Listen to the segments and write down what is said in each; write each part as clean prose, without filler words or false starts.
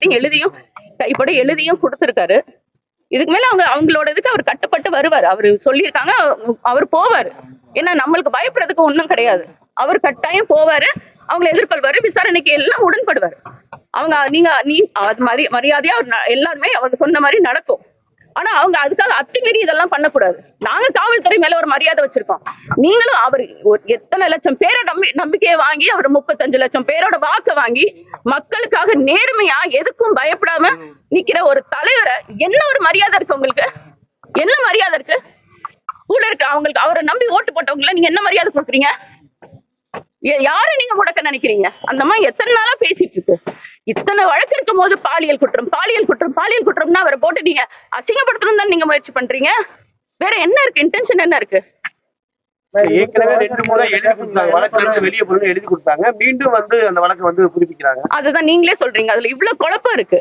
எழுதியும் கைப்பட எழுதியும் கொடுத்துருக்காரு. இதுக்கு மேல அவங்களோட இதுக்கு அவர் கட்டுப்பட்டு வருவார். அவரு சொல்லியிருக்காங்க, அவர் போவாரு. ஏன்னா நம்மளுக்கு பயப்படுறதுக்கு ஒண்ணும் கிடையாது. அவர் கட்டாயம் போவாரு, அவங்களை எதிர்கொள்வாரு, விசாரணைக்கு எல்லாம் உடன்படுவார். அவங்க நீ அது மாதிரி மரியாதையா எல்லாருமே அவங்க சொன்ன மாதிரி நடக்கும். ஆனா அவங்க அதுக்காக அத்துமீறி இதெல்லாம் பண்ணக்கூடாது. நாங்க காவல்துறை மேல ஒரு மரியாதை வச்சிருக்கோம். நீங்களும் அவர் எத்தனை லட்சம் பேரோட நம்பிக்கையை வாங்கி அவர் 35 லட்சம் பேரோட வாக்க வாங்கி மக்களுக்காக நேர்மையா எதுக்கும் பயப்படாம நிக்கிற ஒரு தலைவரை என்ன ஒரு மரியாதை இருக்கு உங்களுக்கு? என்ன மரியாதை இருக்கு? கூட இருக்கு அவங்களுக்கு அவரை நம்பி ஓட்டு போட்டவங்களை நீங்க என்ன மரியாதை கொடுக்குறீங்க? யாரை நீங்க முடக்க நினைக்கிறீங்க? அந்த மாதிரி எத்தனை நாளா பேசிட்டு இருக்கு. இத்தனை வழக்கு இருக்கும் போது பாலியல் குற்றம்னா அவரை போட்டு நீங்க அசிங்கப்படுத்தணும் தான் நீங்க முயற்சி பண்றீங்க. வேற என்ன இருக்கு? இன்டென்ஷன் என்ன இருக்கு? ஏற்கனவே 2 முறை எழுதி கொடுத்தாங்க, வழக்குல இருந்து வெளியே போய் எழுதி கொடுத்தாங்க, மீண்டும் அந்த வழக்கை புதுப்பிக்கிறாங்க. அதுதான் நீங்களே சொல்றீங்க. அதுல இவ்வளவு குழப்பம் இருக்கு.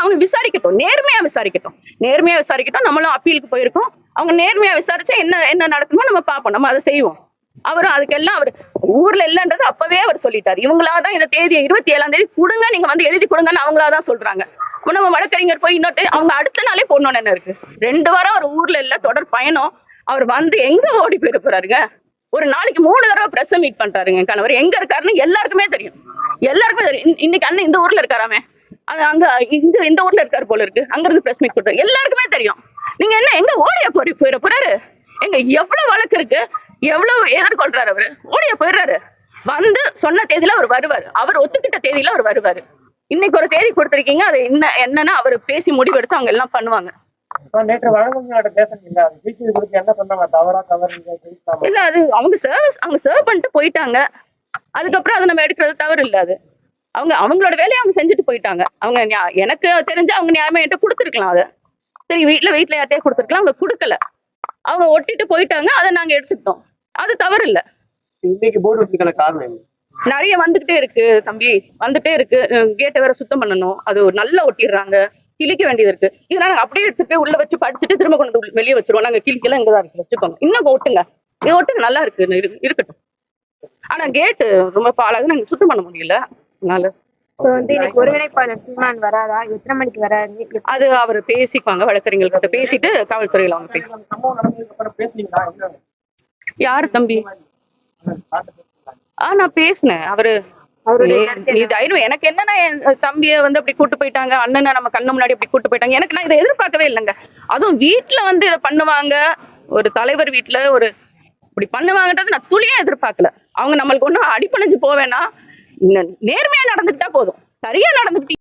அவங்க விசாரிக்கட்டும், நேர்மையா விசாரிக்கட்டும். நம்மளும் அப்பீலுக்கு போயிருக்கோம். அவங்க நேர்மையா விசாரிச்சா என்ன நடக்குமோ நம்ம பார்ப்போம், நம்ம அதை செய்வோம். அவரும் அதுக்கெல்லாம் அவர் ஊர்ல இல்லன்றது அப்பவே அவர் சொல்லிட்டாரு. இவங்களாதான் இந்த தேதியை 27ஆம் தேதி கொடுங்க, நீங்க எழுதி கொடுங்கன்னு அவங்களாதான் சொல்றாங்க. நம்ம வழக்கறிஞர் போய் இன்னொட்டு அவங்க அடுத்த நாளே போடணும்னு என்ன இருக்கு? 2 வாரம் அவர் ஊர்ல இல்ல, தொடர் பயணம். அவர் எங்க ஓடி போயிட போறாருங்க? ஒரு நாளைக்கு 3 தடவை பிரஸ் மீட் பண்றாருங்க. கணவர் எங்க இருக்காருன்னு எல்லாருக்குமே தெரியும். இன்னைக்கு அண்ணன் இந்த ஊர்ல இருக்காராமே, அங்க இந்த ஊர்ல இருக்காரு போல இருக்கு. அங்க இருந்து பிரஸ் மீட் கொடுத்தாரு, எல்லாருக்குமே தெரியும். நீங்க என்ன எங்க ஓடியா போயிட போறாரு? எங்க எவ்வளவு வழக்கு இருக்கு, எவ்வளவு எதிர்கொள்றாரு அவரு? ஓடியா போயிடுறாரு. சொன்ன தேதியில அவர் வருவாரு. அவர் ஒத்துக்கிட்ட தேதியில அவர் வருவாரு. இன்னைக்கு ஒரு தேதி கொடுத்திருக்கீங்க, அது என்னன்னா அவர் பேசி முடிவெடுத்து அவங்க எல்லாம் பண்ணுவாங்க. நேற்று வழக்கறிஞரோட பேசுறீங்க, என்ன பண்ணாங்க? தவறா இல்ல, அது அவங்க சர்வ் பண்ணிட்டு போயிட்டாங்க. அதுக்கப்புறம் அதை நம்ம எடுக்கிறது தவறு இல்ல. அது அவங்களோட வேலையை அவங்க செஞ்சுட்டு போயிட்டாங்க. அவங்க எனக்கு தெரிஞ்சு அவங்க நியாயமா என்கிட்ட கொடுத்துருக்கலாம். அதை சரி வீட்டுல யார்ட்டையே கொடுத்துருக்கலாம், அவங்க கொடுக்கல. அவங்க ஒட்டிட்டு போயிட்டாங்க, அதை நாங்க எடுத்துக்கிட்டோம். அது தவறு இல்ல. இன்னைக்கு போர்டு வச்சுக்கிற காரணம் என்ன? நிறைய வந்துகிட்டே இருக்கு தம்பி, வந்துட்டே இருக்கு. கேட்டை வேற சுத்தம் பண்ணணும், அது நல்லா ஒட்டிடுறாங்க, கிழிக்க வேண்டியது இருக்கு. இதனால அப்படியே எடுத்துட்டு போய் உள்ள வச்சு படிச்சுட்டு திரும்ப கொண்டு வெளியே வச்சிருவோம். நாங்க கிழிக்கலாம் இங்கதான் இருக்கு, வச்சுக்கோங்க. இன்னும் ஒட்டுங்க, இது ஒட்டுங்க, நல்லா இருக்கு, இருக்கட்டும். ஆனா கேட்டு ரொம்ப பாழாக நாங்க சுத்தம் பண்ண முடியல. அதனால ஒருங்கிணைப்பாளர் சீமான் வராதா? எத்தனை மணிக்கு வராது? அது அவர் பேசிக்குவாங்க, வழக்கறிஞர்கிட்ட பேசிட்டு காவல்துறையில அவங்க யாரு தம்பி? நான் பேசினேன். எனக்கு என்னன்னா தம்பிய அப்படி கூட்டு போயிட்டாங்க, அண்ணனை நம்ம கண்ணு முன்னாடி அப்படி கூட்டு போயிட்டாங்க. எனக்கு நான் இதை எதிர்பார்க்கவே இல்லைங்க. அதுவும் வீட்டுல இதை பண்ணுவாங்க, ஒரு தலைவர் வீட்டுல இப்படி பண்ணுவாங்கன்றது நான் துளியா எதிர்பார்க்கல. அவங்க நம்மளுக்கு ஒன்றும் அடிப்பணிஞ்சு போவேன்னா நேர்மையா நடந்துக்கிட்டா போதும், சரியா நடந்துக்கிட்டீங்க.